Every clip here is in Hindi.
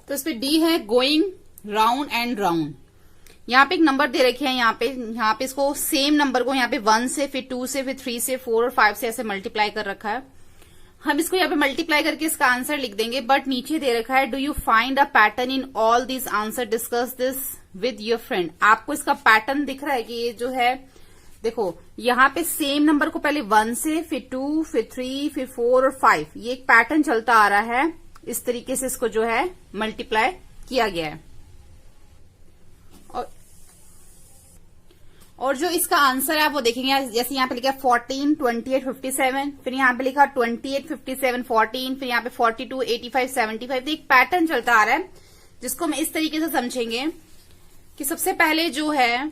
तो इस पे डी है गोइंग राउंड एंड राउंड। यहाँ पे एक नंबर दे रखे हैं, यहाँ पे इसको सेम नंबर को यहाँ पे 1 से, फिर 2 से, फिर 3 से, 4 और 5 से ऐसे मल्टीप्लाई कर रखा है। हम इसको यहाँ पे मल्टीप्लाई करके इसका आंसर लिख देंगे, बट नीचे दे रखा है do you find a pattern in all this answer, discuss this with your friend. आपको इसका पैटर्न दिख रहा है कि ये जो है, देखो यहाँ पे सेम नंबर को पहले 1 से, फिर 2, फिर 3, फिर 4 और 5, ये एक पैटर्न चलता आ रहा है। इस तरीके से इसको जो है मल्टीप्लाई किया गया है। और जो इसका आंसर है वो देखेंगे, जैसे यहाँ पे लिखा 14, 28, 57, फिर यहाँ पे लिखा 28, 57, 14, फिर यहाँ पे 42, 85, 75। तो एक पैटर्न चलता आ रहा है जिसको हम इस तरीके से समझेंगे कि सबसे पहले जो है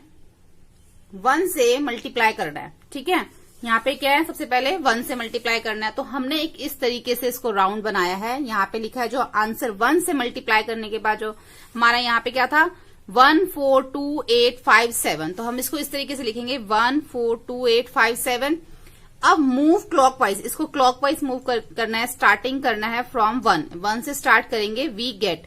1 से मल्टीप्लाई करना है। ठीक है, यहाँ पे क्या है, सबसे पहले 1 से मल्टीप्लाई करना है। तो हमने एक इस तरीके से इसको राउंड बनाया है। यहाँ पे लिखा है जो आंसर 1 से मल्टीप्लाई करने के बाद जो हमारा यहाँ पे क्या था 1, 4, 2, 8, 5, 7। तो हम इसको इस तरीके से लिखेंगे 1, 4, 2, 8, 5, 7। अब मूव क्लॉकवाइज, इसको क्लॉकवाइज मूव करना है, स्टार्टिंग करना है फ्रॉम 1 से स्टार्ट करेंगे, वी गेट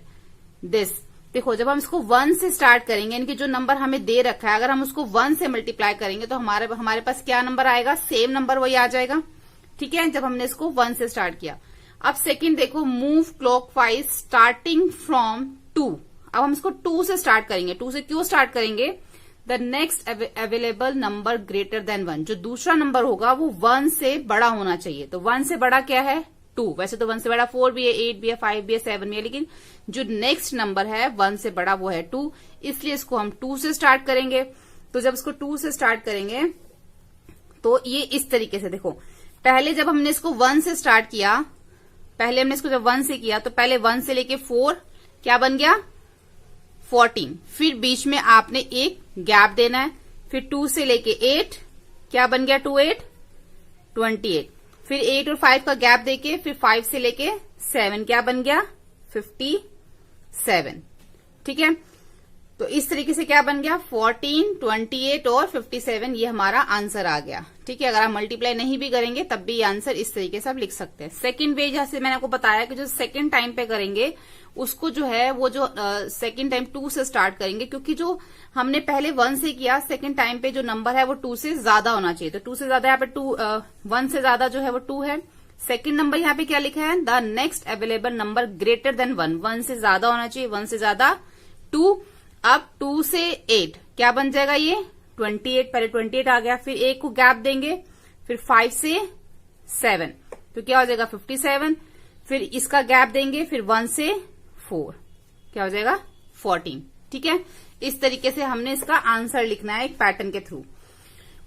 दिस। देखो जब हम इसको 1 से स्टार्ट करेंगे, यानी कि जो नंबर हमें दे रखा है अगर हम उसको 1 से मल्टीप्लाई करेंगे तो हमारे पास क्या नंबर आएगा, सेम नंबर वही आ जाएगा। ठीक है, जब हमने इसको 1 से स्टार्ट किया। अब सेकंड देखो, मूव क्लॉकवाइज स्टार्टिंग फ्रॉम 2। अब हम इसको 2 से स्टार्ट करेंगे। 2 से क्यों स्टार्ट करेंगे, the next available number greater than 1। जो दूसरा नंबर होगा वो 1 से बड़ा होना चाहिए। तो 1 से बड़ा क्या है 2। वैसे तो 1 से बड़ा 4 भी है, 8 भी है, 5 भी है, 7 भी है, लेकिन जो नेक्स्ट नंबर है 1 से बड़ा वो है 2, इसलिए इसको हम 2 से स्टार्ट करेंगे। तो जब इसको 2 से स्टार्ट करेंगे तो ये इस तरीके से, देखो पहले जब हमने इसको 1 से स्टार्ट किया, पहले हमने इसको जब 1 से किया तो पहले 1 से लेके 4 क्या बन गया 14। फिर बीच में आपने एक गैप देना है, फिर 2 से लेके 8 क्या बन गया 2, 8, 28। फिर 8 और 5 का गैप देके फिर 5 से लेके 7 क्या बन गया 57। ठीक है, तो इस तरीके से क्या बन गया 14, 28 और 57, ये हमारा आंसर आ गया। ठीक है, अगर आप मल्टीप्लाई नहीं भी करेंगे तब भी आंसर इस तरीके से आप लिख सकते हैं। सेकंड वे जैसे मैंने आपको बताया कि जो सेकंड टाइम पे करेंगे उसको जो है वो जो सेकंड टाइम 2 से स्टार्ट करेंगे, क्योंकि जो हमने पहले 1 से किया, सेकंड टाइम पे जो नंबर है वो 2 से ज्यादा होना चाहिए। तो 2 से ज्यादा यहाँ पे 1 से ज्यादा जो है वो 2 है। सेकंड नंबर यहाँ पे क्या लिखा है, the next available number greater than 1। 1 से ज्यादा होना चाहिए, 1 से ज्यादा 2। अब 2 से 8 क्या बन जाएगा ये 28, पहले 28 आ गया, फिर एक को गैप देंगे, फिर 5 से 7 तो क्या हो जाएगा 57। फिर इसका गैप देंगे, फिर 1 से 4 क्या हो जाएगा 14। ठीक है, इस तरीके से हमने इसका आंसर लिखना है एक पैटर्न के थ्रू।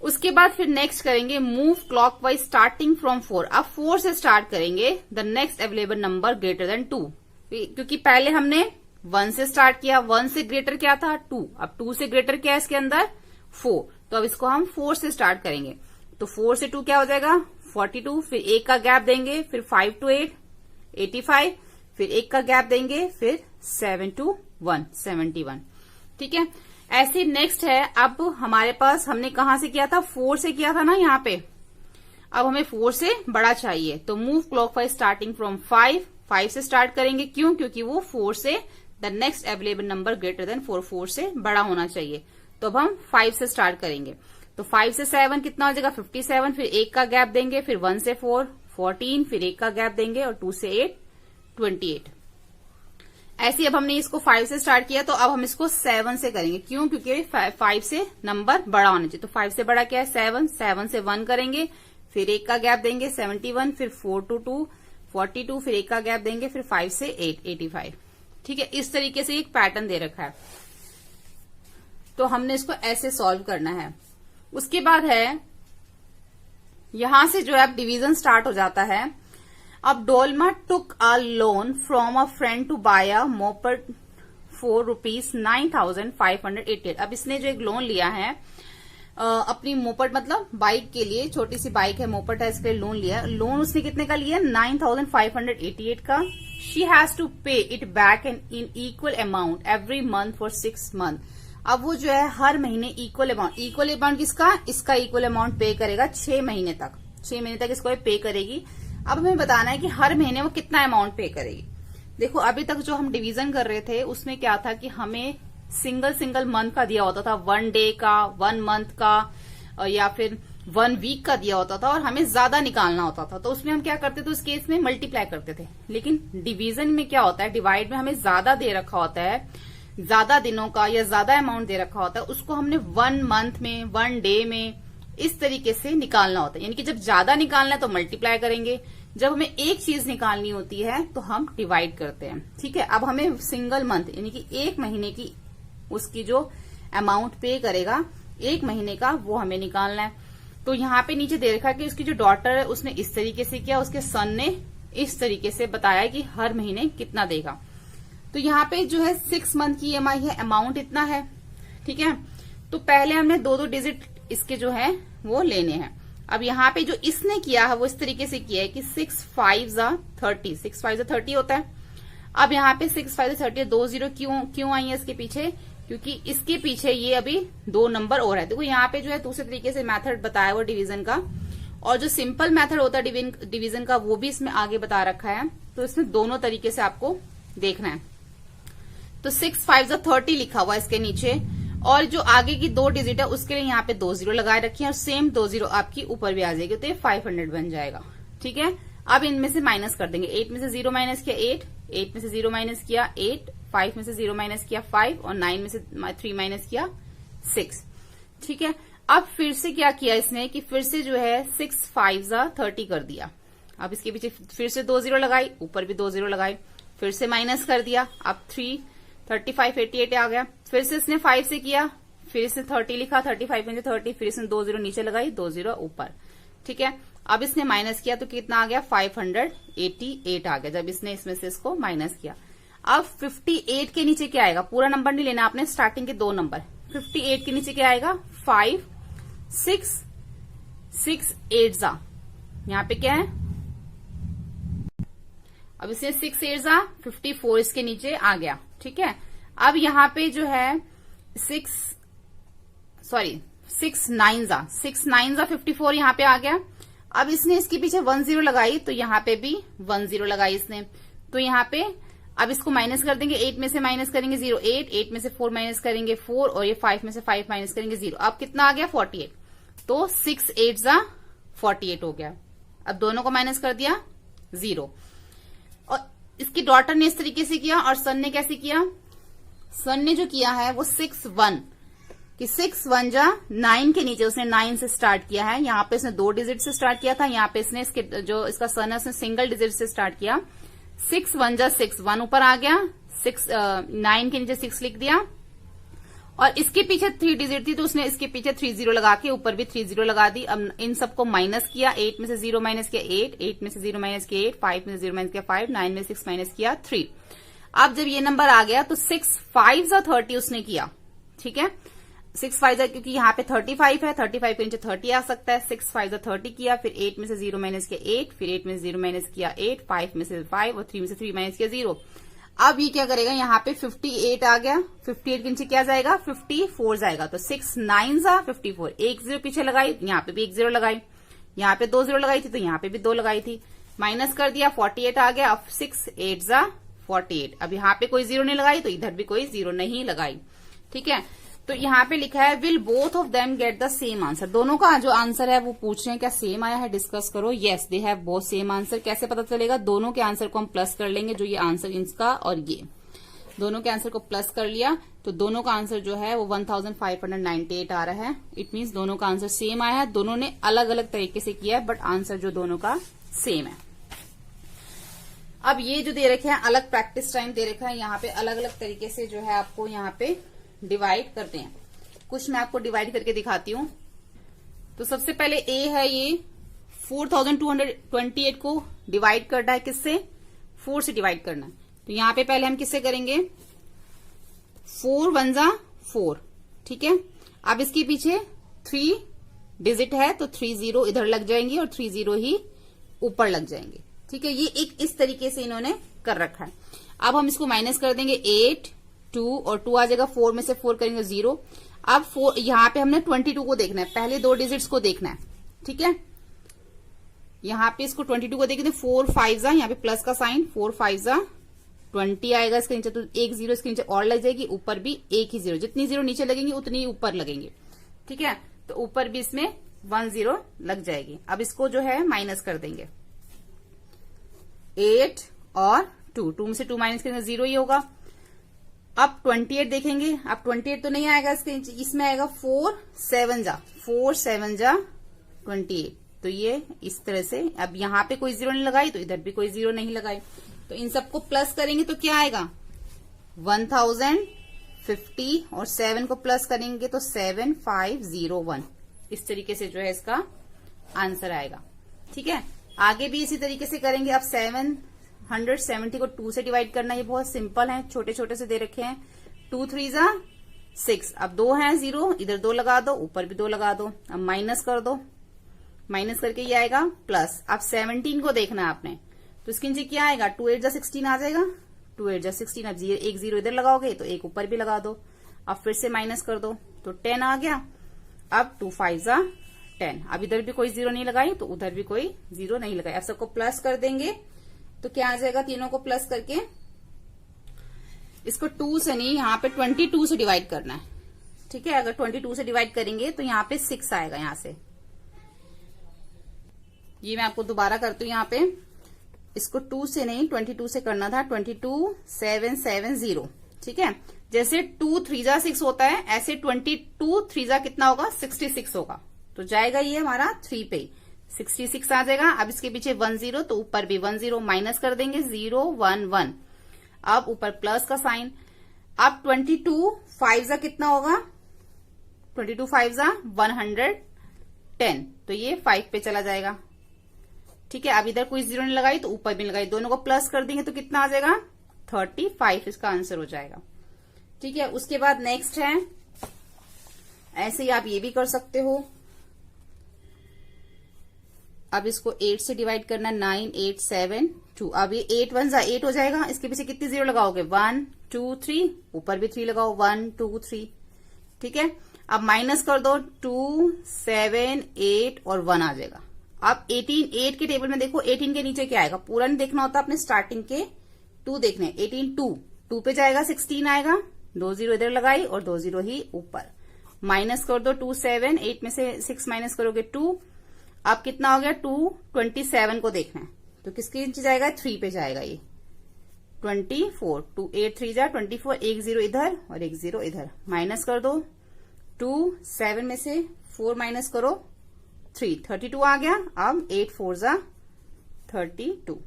उसके बाद फिर नेक्स्ट करेंगे मूव क्लॉकवाइज स्टार्टिंग फ्रॉम 4। अब 4 से स्टार्ट करेंगे, the next available number greater than 2, क्योंकि पहले हमने 1 से स्टार्ट किया, 1 से ग्रेटर क्या था 2, अब 2 से ग्रेटर क्या है इसके अंदर 4। तो अब इसको हम 4 से स्टार्ट करेंगे, तो 4 से 2 क्या हो जाएगा 42, फिर एक का गैप देंगे, फिर 5 to 8 85, फिर एक का गैप देंगे, फिर 7 to 1 71। ठीक है, ऐसे नेक्स्ट है। अब हमारे पास हमने कहां से किया था 4 से किया था ना यहाँ पे, अब हमें 4 से बड़ा चाहिए। तो मूव क्लॉकवाइज स्टार्टिंग फ्रॉम 5 से स्टार्ट करेंगे, क्यों, क्योंकि वो 4 से the next available number greater than 4 से बड़ा होना चाहिए। तो अब हम 5 से स्टार्ट करेंगे, तो 5 से 7 कितना हो जाएगा 57, फिर एक का गैप देंगे, फिर 1 से 4 14, फिर एक का गैप देंगे, और 2 से 8 28। ऐसे अब हमने इसको 5 से स्टार्ट किया, तो अब हम इसको 7 से करेंगे, क्यों, क्योंकि 5 से नंबर बड़ा होना चाहिए। तो 5 से बड़ा क्या है 7 से 1 करेंगे, फिर एक का गैप देंगे 71, फिर 4 to 2 42, फिर एक का गैप देंगे, फिर 5 से 8 85। ठीक है, इस तरीके से एक पैटर्न दे रखा है, तो हमने इसको ऐसे सॉल्व करना है। उसके बाद है यहां से जो है अब डिवीजन स्टार्ट हो जाता है। अब Dolma took a loan from a friend to buy a moped for ₹9,588। अब इसने जो एक लोन लिया है अपनी मोपेड मतलब बाइक के लिए, छोटी सी बाइक है मोपेड है, इस पे लोन लिया। लोन उसने कितने का लिया 9,588 का। शी हैज टू पे it back in equal amount every month for 6 month. अब वो जो है हर महीने इक्वल अमाउंट किसका, इसका इक्वल अमाउंट पे करेगा 6 महीने तक। 6 महीने तक इसको पे करेगी। अब हमें बताना है कि हर महीने वो कितना अमाउंट पे करेगी। देखो अभी तक जो हम डिवीजन कर रहे थे उसमें क्या था कि हमें सिंगल सिंगल मंथ का दिया होता था, 1 डे का, 1 मंथ का या फिर 1 वीक का दिया होता था और हमें ज्यादा निकालना होता था। तो उसमें हम क्या करते थे, उस केस में मल्टीप्लाई करते थे। लेकिन डिवीजन में क्या होता है, डिवाइड में हमें ज्यादा दे रखा होता है, ज्यादा दिनों का या ज्यादा अमाउंट दे रखा होता है, उसको हमने 1 मंथ में, 1 डे में इस तरीके से निकालना होता है। यानी कि जब ज्यादा निकालना है तो मल्टीप्लाई करेंगे, जब हमें एक चीज निकालनी होती है तो हम डिवाइड करते हैं। ठीक है, अब हमें सिंगल मंथ यानी कि एक महीने की उसकी जो अमाउंट पे करेगा 1 महीने का, वो हमें निकालना है। तो यहाँ पे नीचे दे रखा है कि उसकी जो डॉटर है उसने इस तरीके से किया, उसके सन ने इस तरीके से बताया कि हर महीने कितना देगा। तो यहाँ पे जो है 6 मंथ की EMI है, अमाउंट इतना है। ठीक है, तो पहले हमने 2-2 डिजिट इसके जो है वो लेने हैं। अब यहाँ पे जो इसने किया है वो इस तरीके से किया है कि 6 5 30, 6 5 30 होता है। अब यहाँ पे 6 5 30, 2 0 क्यों आई है इसके पीछे, क्योंकि इसके पीछे ये अभी 2 नंबर और है। देखो यहाँ पे जो है दूसरे तरीके से मेथड बताया हुआ डिवीजन का, और जो सिंपल मेथड होता है डिवीजन का वो भी इसमें आगे बता रखा है। तो इसमें दोनों तरीके से आपको देखना है। तो 6 5 30 लिखा हुआ है इसके नीचे, और जो आगे की 2 डिजिट है उसके लिए यहाँ पे 2 0 लगाए रखी है, और सेम 2 0 आपकी ऊपर भी आ जाएगी, तो ये 500 बन जाएगा। ठीक है, अब इनमें से माइनस कर देंगे। 8 में से 0 माइनस किया 8, 8 में से 0 माइनस किया 8, 5 में से 0 माइनस किया 5, और 9 में से 3 माइनस किया 6। ठीक है, अब फिर से क्या किया इसने कि फिर से जो है 6 5 30 कर दिया। अब इसके पीछे फिर से 2 0 लगाई, ऊपर भी 2 0 लगाई, फिर से माइनस कर दिया। अब 3 35 88 आ गया। फिर से इसने 5 से किया, फिर इसने 30 लिखा, 35 में से 30, फिर इसने 2 0 नीचे लगाई, 2 0 ऊपर। ठीक है, अब इसने माइनस किया तो कितना आ गया, 588 आ गया, जब इसने इसमें से इसको माइनस किया। अब 58 के नीचे क्या आएगा, पूरा नंबर नहीं लेना आपने, स्टार्टिंग के 2 नंबर। 58 के नीचे क्या आएगा, 5 6 6 8 यहाँ पे क्या है, अब इसने 6 8 54 इसके नीचे आ गया। ठीक है, अब यहाँ पे जो है 6 9 54 यहाँ पे आ गया। अब इसने इसके पीछे 1 0 लगाई, तो यहाँ पे भी 1 0 लगाई इसने। तो यहाँ पे अब इसको माइनस कर देंगे, 8 में से माइनस करेंगे 0 8 में से 4 माइनस करेंगे 4, और ये 5 में से 5 माइनस करेंगे 0। अब कितना आ गया, 48। तो 6 8 48 हो गया। अब दोनों को माइनस कर दिया 0, और इसकी डॉटर ने इस तरीके से किया, और सन ने कैसे किया, सन ने जो किया है वो 6 1 कि 6 1 9 के नीचे उसने 9 से स्टार्ट किया है। यहाँ पे इसने 2 डिजिट से स्टार्ट किया था, यहाँ पे इसने इसके जो इसका सन है उसने सिंगल डिजिट से स्टार्ट किया। 6 1 6 1 ऊपर आ गया, 9 के नीचे 6 लिख दिया, और इसके पीछे 3 डिजिट थी तो उसने इसके पीछे 3 0 लगा के ऊपर भी 3 0 लगा दी। अब इन सबको माइनस किया, 8 में से 0 माइनस किया 8, 8 में से 0 माइनस किया 8, 5 में से 0 माइनस किया 5, 9 में 6 माइनस किया 3। अब जब ये नंबर आ गया तो 6 5 30 उसने किया। ठीक है, 6 5 क्योंकि यहाँ पे 35 है, 35 के नीचे 30 आ सकता है। 6 5 30 किया, फिर 8 में से 0 माइनस किया 8, फिर 8 में से 0 माइनस किया 8, 5 में से 5, और 3 में से 3 माइनस किया 0। अब ये क्या करेगा, यहाँ पे 58 आ गया, 58 के नीचे क्या जाएगा, 54 जाएगा। तो 6 9 54, 1 0 पीछे लगाई, यहाँ पे भी 1 0 लगाई, यहाँ पे 2 0 लगाई थी तो यहाँ पे भी 2 लगाई थी, माइनस कर दिया 48 आ गया। अब 6 8 48, अब यहाँ पे कोई 0 नहीं लगाई तो इधर भी कोई 0 नहीं लगाई। ठीक है, तो यहाँ पे लिखा है will both of them get the same answer. दोनों का जो आंसर है वो पूछ रहे हैं क्या सेम आया है, डिस्कस करो। Yes they have both same answer. कैसे पता चलेगा, दोनों के आंसर को हम प्लस कर लेंगे, जो ये आंसर इनका और ये दोनों के आंसर को प्लस कर लिया तो दोनों का आंसर जो है वो 1598 आ रहा है। इट मीन्स दोनों का आंसर सेम आया है। दोनों ने अलग अलग तरीके से किया है, बट आंसर जो दोनों का सेम है। अब ये जो दे रखे हैं अलग प्रैक्टिस टाइम दे रखा है, यहाँ पे अलग अलग तरीके से जो है आपको यहाँ पे डिवाइड करते हैं। कुछ मैं आपको डिवाइड करके दिखाती हूँ। तो सबसे पहले ए है, ये 4228 को डिवाइड करना है, किससे, 4 से डिवाइड करना है। तो यहाँ पे पहले हम किससे करेंगे, 4 1 4। ठीक है, अब इसके पीछे 3 डिजिट है तो 3 0 इधर लग जाएंगे और 3 0 ही ऊपर लग जाएंगे। ठीक है, ये एक इस तरीके से इन्होंने कर रखा है। अब हम इसको माइनस कर देंगे, 8 2 और 2 आ जाएगा, 4 में से 4 करेंगे 0। अब 4 यहाँ पे हमने 22 को देखना है, पहले 2 डिजिट्स को देखना है। ठीक है, यहाँ पे इसको 22 को देखेंगे, 4 5 यहाँ पे प्लस का साइन, 4 5 20 आएगा इसके नीचे, तो एक जीरो इसके नीचे और लग जाएगी, ऊपर भी एक ही जीरो, जितनी जीरो नीचे लगेंगी उतनी ही ऊपर लगेंगे। ठीक है, तो ऊपर भी इसमें 1 जीरो लग जाएगी। अब इसको जो है माइनस कर देंगे, 8 और 2 में से 2 माइनस करेंगे 0 ही होगा। अब 28 देखेंगे, अब 28 तो नहीं आएगा इसके नीचे, इसमें आएगा 4 7 जा 28। तो ये इस तरह से, अब यहाँ पे कोई जीरो नहीं लगाई तो इधर भी कोई जीरो नहीं लगाई, तो इन सबको प्लस करेंगे तो क्या आएगा 1050 और 7 को प्लस करेंगे तो 7501। इस तरीके से जो है इसका आंसर आएगा। ठीक है, आगे भी इसी तरीके से करेंगे। अब 770 को 2 से डिवाइड करना, ये बहुत सिंपल है, छोटे छोटे से दे रखे हैं। 2 3 जा 6, अब 2 है 0, इधर 2 लगा दो, ऊपर भी 2 लगा दो। अब माइनस कर दो, माइनस करके ये आएगा प्लस। अब 17 को देखना है आपने, तो इसके नीचे क्या आएगा 2 8 जा 16 आ जाएगा, 2 8 जा 16। अब एक जीरो इधर लगाओगे तो एक ऊपर भी लगा दो। अब फिर से माइनस कर दो तो 10 आ गया। अब 2 5 जा 10, अब इधर भी कोई जीरो नहीं लगाई तो उधर भी कोई जीरो नहीं लगाई। अब सबको प्लस कर देंगे तो क्या आ जाएगा, तीनों को प्लस करके इसको 2 से नहीं, यहाँ पे 22 से डिवाइड करना है। ठीक है, अगर 22 से डिवाइड करेंगे तो यहाँ पे 6 आएगा। यहाँ से ये मैं आपको दोबारा करती हूँ, यहाँ पे इसको 2 से नहीं 22 से करना था, 22770। ठीक है, जैसे 2 3 जा 6 होता है, ऐसे 22 3 जा कितना होगा 66 होगा, तो जाएगा ये हमारा 3 पे 66 आ जाएगा। अब इसके पीछे 1 0, तो ऊपर भी 1 0, माइनस कर देंगे 0 1 1। अब ऊपर प्लस का साइन। अब 22 5 जा कितना होगा, 22 5 जा 110, तो ये 5 पे चला जाएगा। ठीक है, अब इधर कोई जीरो नहीं लगाई तो ऊपर भी लगाई, दोनों को प्लस कर देंगे तो कितना आ जाएगा 35, इसका आंसर हो जाएगा। ठीक है, उसके बाद नेक्स्ट है, ऐसे ही आप ये भी कर सकते हो। अब इसको 8 से डिवाइड करना, 9 8 7 2। अब ये 8 1 जा 8 हो जाएगा, इसके पीछे कितनी जीरो लगाओगे 1 2 3, ऊपर भी 3 लगाओ 1 2 3। ठीक है, अब माइनस कर दो, 2 7 8 और 1 आ जाएगा। अब 18 8 के टेबल में देखो, 18 के नीचे क्या आएगा, पूरा नहीं देखना होता, अपने स्टार्टिंग के 2 देखने। 18 2 पे जाएगा 16 आएगा, 2 जीरो इधर लगाई और 2 जीरो ही ऊपर। माइनस कर दो, 2 7 8 में से 6 माइनस करोगे 2। अब कितना हो गया 227 को देखना है, तो किसके नीचे जाएगा 3 पे जाएगा ये 24। 2 8 3 जा 24, एक जीरो इधर और एक जीरो इधर, माइनस कर दो। 2 7 में से 4 माइनस करो 3, 32 आ गया। अब 8 4 जा 32।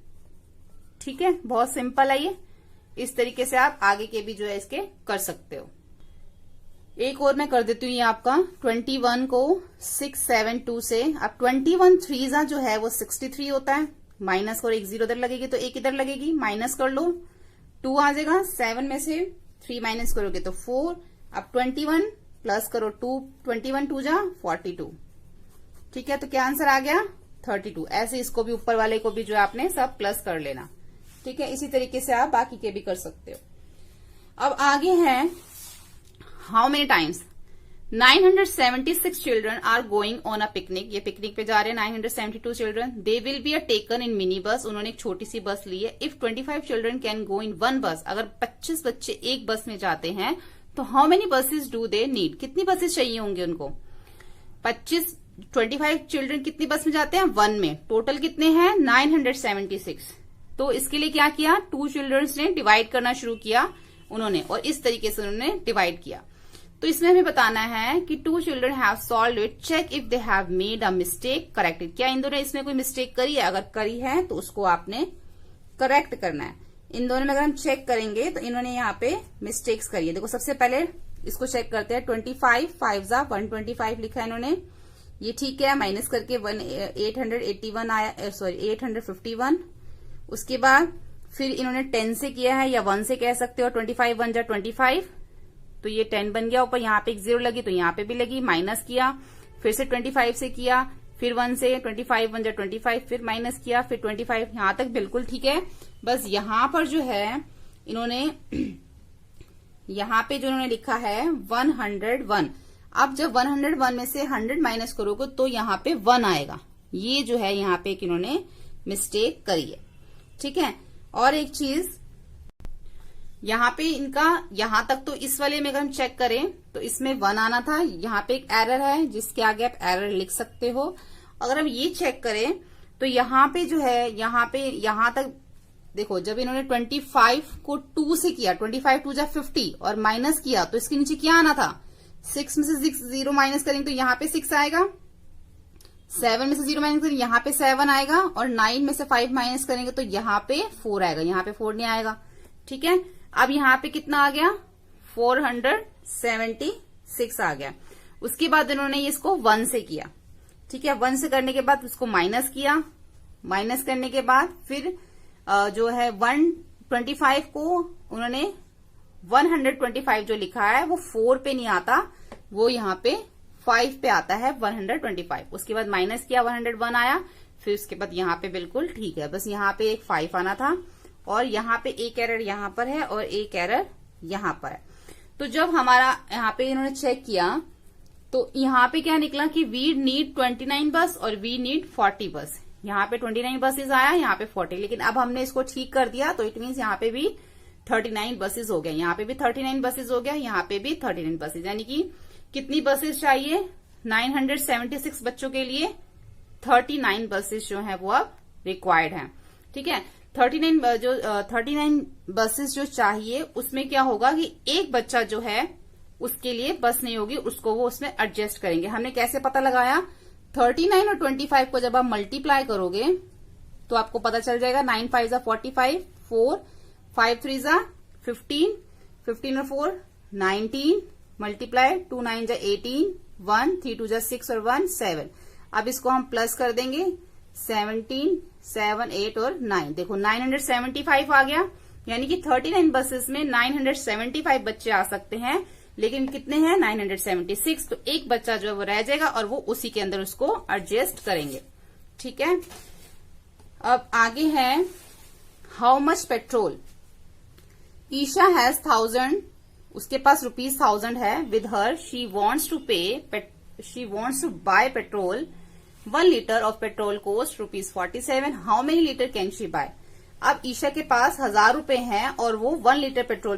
ठीक है, बहुत सिंपल है ये। इस तरीके से आप आगे के भी जो है इसके कर सकते हो। एक और मैं कर देती हूँ, ये आपका 21 को 6 7 2 से। अब 21 3 जा जो है वो 63 होता है, माइनस और एक जीरो इधर लगेगी तो एक इधर लगेगी, माइनस कर लो, 2 आ जाएगा। 7 में से 3 माइनस करोगे तो 4। अब 21 प्लस करो 2, 21 2 जा 42। ठीक है, तो क्या आंसर आ गया 32। ऐसे इसको भी ऊपर वाले को भी जो आपने सब प्लस कर लेना। ठीक है, इसी तरीके से आप बाकी के भी कर सकते हो। अब आगे है, how many times 976 children are going on a picnic. ये पिकनिक पे जा रहे हैं 972 children. They will be taken in mini bus. उन्होंने एक छोटी सी बस ली है। If 25 children can go in one bus. अगर 25 बच्चे एक बस में जाते हैं तो how many buses do they need. कितनी बसेस चाहिए होंगे उनको। 25 चिल्ड्रन कितनी बस में जाते हैं, 1 में। टोटल कितने हैं 976। तो इसके लिए क्या किया, 2 चिल्ड्रंस ने डिवाइड करना शुरू किया उन्होंने, और इस तरीके से उन्होंने डिवाइड किया। तो इसमें हमें बताना है कि 2 children have solved it, check if they have made a mistake, correct it. क्या इन दोनों ने इसमें कोई मिस्टेक करी है, अगर करी है तो उसको आपने करेक्ट करना है। इन दोनों में अगर हम चेक करेंगे तो इन्होंने यहाँ पे मिस्टेक्स करी है। देखो सबसे पहले इसको चेक करते हैं। 25 5 जा 125 लिखा है इन्होंने, ये ठीक है। माइनस करके 881 आया, सॉरी 851। उसके बाद फिर इन्होंने 10 से किया है, या 1 से कह सकते हो। 25 1 जा 25, तो ये 10 बन गया। ऊपर यहाँ पे एक जीरो लगी तो यहाँ पे भी लगी, माइनस किया। फिर से 25 से किया, फिर 1 से 25 1 जा 25, फिर माइनस किया, फिर 25। यहाँ तक बिल्कुल ठीक है। बस यहाँ पर जो है इन्होंने यहाँ पे जो इन्होंने लिखा है 101। अब जब 101 में से 100 माइनस करोगे तो यहाँ पे 1 आएगा। ये जो है यहाँ पे इन्होंने मिस्टेक करी है। ठीक है, और एक चीज यहाँ पे इनका यहां तक तो इस वाले में अगर हम चेक करें तो इसमें 1 आना था, यहाँ पे एक एरर है जिसके आगे आप एरर लिख सकते हो। अगर हम ये चेक करें तो यहाँ पे जो है यहां तक देखो, जब इन्होंने 25 को 2 से किया, 25 2 जा 50 और माइनस किया तो इसके नीचे क्या आना था, 6 में से 6 0 माइनस करेंगे तो यहाँ पे 6 आएगा, 7 में से 0 माइनस करेंगे यहाँ पे 7 आएगा, और 9 में से 5 माइनस करेंगे तो यहाँ पे 4 आएगा, यहाँ पे 4 नहीं आएगा। ठीक है, अब यहाँ पे कितना आ गया, 476 आ गया। उसके बाद इन्होंने इसको 1 से किया। ठीक है, 1 से करने के बाद उसको माइनस किया, माइनस करने के बाद फिर जो है 125 को उन्होंने 125 जो लिखा है वो 4 पे नहीं आता, वो यहाँ पे 5 पे आता है 125। उसके बाद माइनस किया, 101 आया, फिर उसके बाद यहाँ पे बिल्कुल ठीक है, बस यहाँ पे एक 5 आना था, और यहाँ पे एक एरर यहाँ पर है और एक एरर यहाँ पर है। तो जब हमारा यहाँ पे इन्होंने चेक किया तो यहाँ पे क्या निकला कि वी नीड 29 बस और वी नीड 40 बस। यहाँ पे 29 बसेस आया, यहाँ पे 40, लेकिन अब हमने इसको ठीक कर दिया तो इट मीन्स यहाँ पे भी 39 बसेस हो गया, यहाँ पे भी 39 बसेस हो गया, यहाँ पे भी 39 बसेस, यानी कि कितनी बसेस चाहिए, 976 बच्चों के लिए 39 बसेस जो है वो अब रिक्वायर्ड है। ठीक है, 39 बसेस जो चाहिए उसमें क्या होगा कि एक बच्चा जो है उसके लिए बस नहीं होगी, उसको वो उसमें एडजस्ट करेंगे। हमने कैसे पता लगाया, 39 और 25 को जब आप मल्टीप्लाई करोगे तो आपको पता चल जाएगा, 9 5 जा 45, 4 5 3 जा 15, 15 और 4 19, मल्टीप्लाई 2 9 जा 18, 1 3 2 जा 6 और 1 7। अब इसको हम प्लस कर देंगे, 17 7 8 और 9, देखो 975 आ गया, यानी कि 39 बसेस में 975 बच्चे आ सकते हैं, लेकिन कितने हैं 976, तो एक बच्चा जो है वो रह जाएगा और वो उसी के अंदर उसको एडजस्ट करेंगे। ठीक है, अब आगे है how much petrol. Isha has 1000, उसके पास ₹1000 है with her, she wants to buy petrol, 1 litre of petrol cost ₹47, how many litre can she buy. अब ईशा के पास 1000 रुपए हैं और वो 1 लीटर पेट्रोल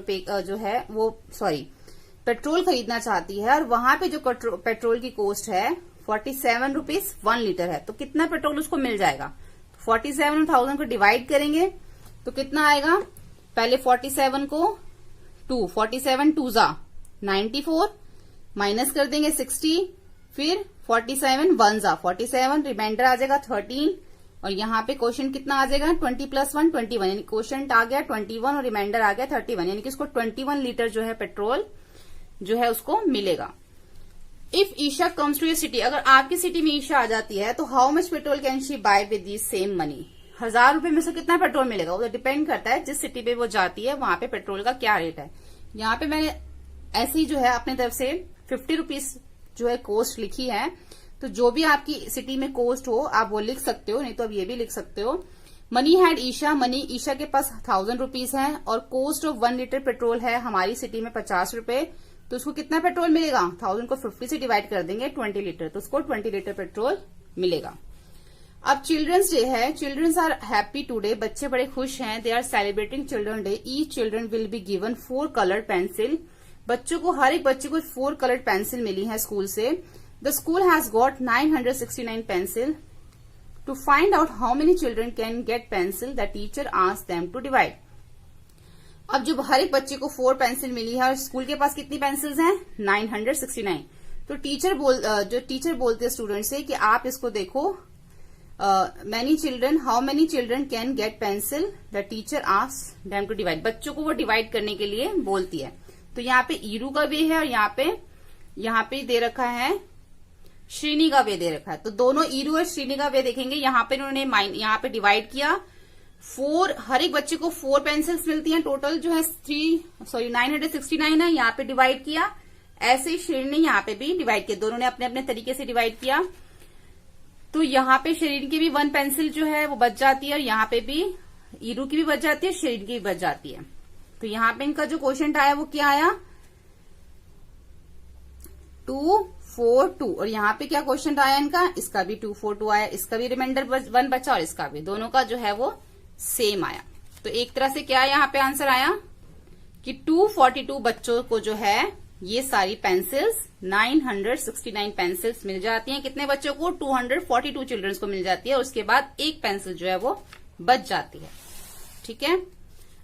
पेट्रोल खरीदना चाहती है, और वहां पे जो पेट्रोल की कोस्ट है 47 रुपीज 1 लीटर है, तो कितना पेट्रोल उसको मिल जाएगा, 47 और 1000 को डिवाइड करेंगे तो कितना आएगा, पहले 47 को 47 2 जा 94, माइनस कर देंगे 60, फिर 47 1 जा 47, रिमाइंडर आ जाएगा 13, और यहाँ पे क्वेश्चन कितना आ जाएगा, 20 + 1 21, यानी क्वेश्चन आ गया 21 और रिमाइंडर आ गया 31, यानी कि इसको 21 लीटर जो है पेट्रोल जो है उसको मिलेगा। If Isha comes to your city, अगर आपकी सिटी में ईशा आ जाती है तो how much petrol can she buy with the same money. 1000 रुपए में से कितना पेट्रोल मिलेगा, वो तो डिपेंड करता है जिस सिटी पे वो जाती है वहां पे पेट्रोल का क्या रेट है। यहाँ पे मैंने ऐसे ही जो है अपने तरफ से 50 रुपीज जो है कोस्ट लिखी है, तो जो भी आपकी सिटी में कोस्ट हो आप वो लिख सकते हो, नहीं तो आप ये भी लिख सकते हो। Money had Isha, money Isha के पास 1000 रुपीज है और कोस्ट ऑफ 1 लीटर पेट्रोल है हमारी सिटी में 50 रुपए, तो उसको कितना पेट्रोल मिलेगा, 1000 को 50 से डिवाइड कर देंगे 20 लीटर, तो उसको 20 लीटर पेट्रोल मिलेगा। अब चिल्ड्रंस डे है, चिल्ड्रंस आर हैप्पी टुडे, बच्चे बड़े खुश हैं, they are celebrating children day, each children will be given 4 coloured pencil, बच्चों को हर एक बच्चे को 4 कलर्ड पेंसिल मिली है स्कूल से। The school has got 969 pencil, to find out how many children can get pencil the teacher asked them to divide. अब जब हर एक बच्चे को 4 पेंसिल मिली है और स्कूल के पास कितनी पेंसिल्स हैं 969, तो टीचर बोलते हैं स्टूडेंट से कि आप इसको देखो, how many children can get pencil the teacher asked them to divide, बच्चों को वो डिवाइड करने के लिए बोलती है। तो यहाँ पे ईरू का वे है और यहाँ पे दे रखा है श्रीनी का वे दे रखा है, तो दोनों ईरू और श्रीनी का वे देखेंगे। यहाँ पे इन्होंने यहाँ पे डिवाइड किया, 4 हर एक बच्चे को 4 पेंसिल्स मिलती हैं, टोटल जो है 969 है, यहाँ पे डिवाइड किया। ऐसे ही श्रीनी ने यहाँ पे भी डिवाइड किया, दोनों ने अपने अपने तरीके से डिवाइड किया। तो यहाँ पे श्रीनी की भी 1 पेंसिल जो है वो बच जाती है और यहाँ पे भी ईरू की भी बच जाती है, श्रीनी की भी बच जाती है। तो यहाँ पे इनका जो क्वेश्चन आया वो क्या आया 242, और यहाँ पे क्या क्वेश्चन आया इनका, इसका भी 242 आया, इसका भी रिमाइंडर 1 बचा और इसका भी, दोनों का जो है वो सेम आया। तो एक तरह से क्या यहाँ पे आंसर आया कि 242 बच्चों को जो है ये सारी पेंसिल्स 969 पेंसिल्स मिल जाती हैं। कितने बच्चों को? 242 चिल्ड्रंस को मिल जाती है और उसके बाद एक पेंसिल जो है वो बच जाती है। ठीक है,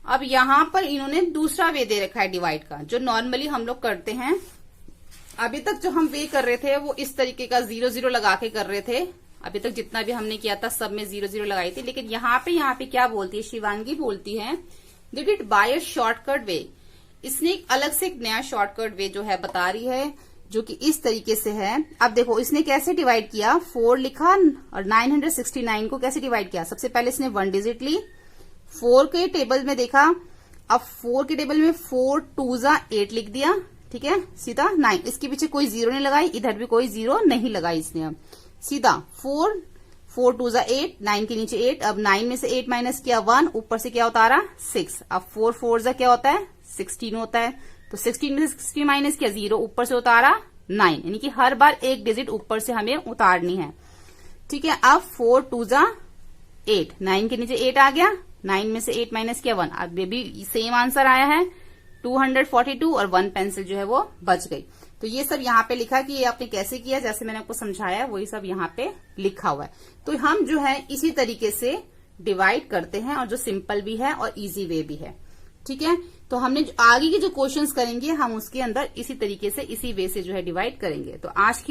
अब यहां पर इन्होंने दूसरा वे दे रखा है डिवाइड का, जो नॉर्मली हम लोग करते हैं। अभी तक जो हम वे कर रहे थे वो इस तरीके का 0-0 लगा के कर रहे थे। अभी तक जितना भी हमने किया था सब में 0-0 लगाई थी, लेकिन यहाँ पे क्या बोलती है शिवांगी? बोलती है did it by a shortcut way. इसने एक अलग से एक नया शॉर्टकट वे जो है बता रही है, जो कि इस तरीके से है। अब देखो इसने कैसे डिवाइड किया, 4 लिखा और 969 को कैसे डिवाइड किया। सबसे पहले इसने 1 डिजिट ली, 4 के टेबल में देखा, अब 4 के टेबल में 4 2 जा 8 लिख दिया। ठीक है, सीधा 9, इसके पीछे कोई 0 नहीं लगाई, इधर भी कोई 0 नहीं लगाई इसने। अब सीधा 4 2 जा 8, 9 के नीचे 8, अब 9 में से 8 माइनस किया 1, ऊपर से क्या उतारा 6। अब 4 4 जा क्या होता है 16 होता है, तो 16 में से 16 माइनस किया 0, ऊपर से उतारा 9, यानी कि हर बार एक डिजिट ऊपर से हमें उतारनी है। ठीक है, अब 4 2 जा 8, 9 के नीचे 8 आ गया, 9 में से 8 माइनस किया 1, अब ये भी सेम आंसर आया है 242 और 1 पेंसिल जो है वो बच गई। तो ये सब यहाँ पे लिखा कि ये आपने कैसे किया, जैसे मैंने आपको समझाया वही सब यहाँ पे लिखा हुआ है। तो हम जो है इसी तरीके से डिवाइड करते हैं, और जो सिंपल भी है और इजी वे भी है। ठीक है, तो हमने आगे के जो क्वेश्चंस करेंगे हम उसके अंदर इसी तरीके से इसी वे से जो है डिवाइड करेंगे। तो आज की